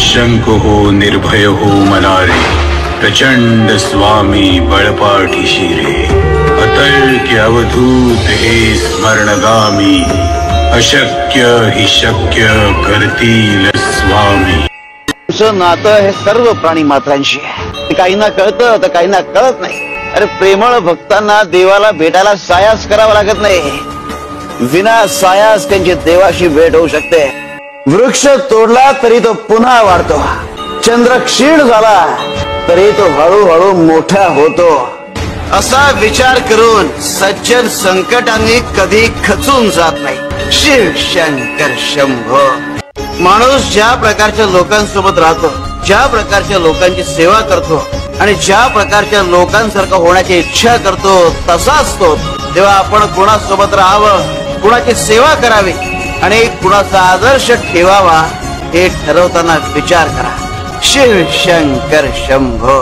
निशंक हो निर्भय हो मनारे, प्रचंड स्वामी बळपाठीशी रे। अतर्क्य अवधूत हे स्मरणगामी, अशक्य हि शक्य करतील स्वामी। तुझं नातं हे सर्व प्राणी मात्रांशी आहे। काहींना कळतं तर काहींना कळत नाही। अरे प्रेमळ भक्तांना देवाला भेटायला सायास करावा लागत नाही, विना सायास त्यांची देवाशी भेट होऊ शकते। वृक्ष तोडला तरी तो पुन्हा वाढतो, चंद्र क्षीण झाला तरी तो हळूहळू मोठा होतो। असा विचार करून सज्जन संकटांनी कधी खचून जात नाही। शिव शंकर शंभो। माणूस ज्या प्रकारच्या लोकांसोबत राहतो, ज्या प्रकारच्या लोकांची सेवा करतो आणि ज्या प्रकारच्या लोकांसारखं होण्याची इच्छा करतो तसाच तो। तेव्हा आपण कुणासोबत राहावं, कुणाची सेवा करावी आणि कुणाचा आदर्श ठेवावा हे ठरवताना विचार करा। शिव शंकर शंभो।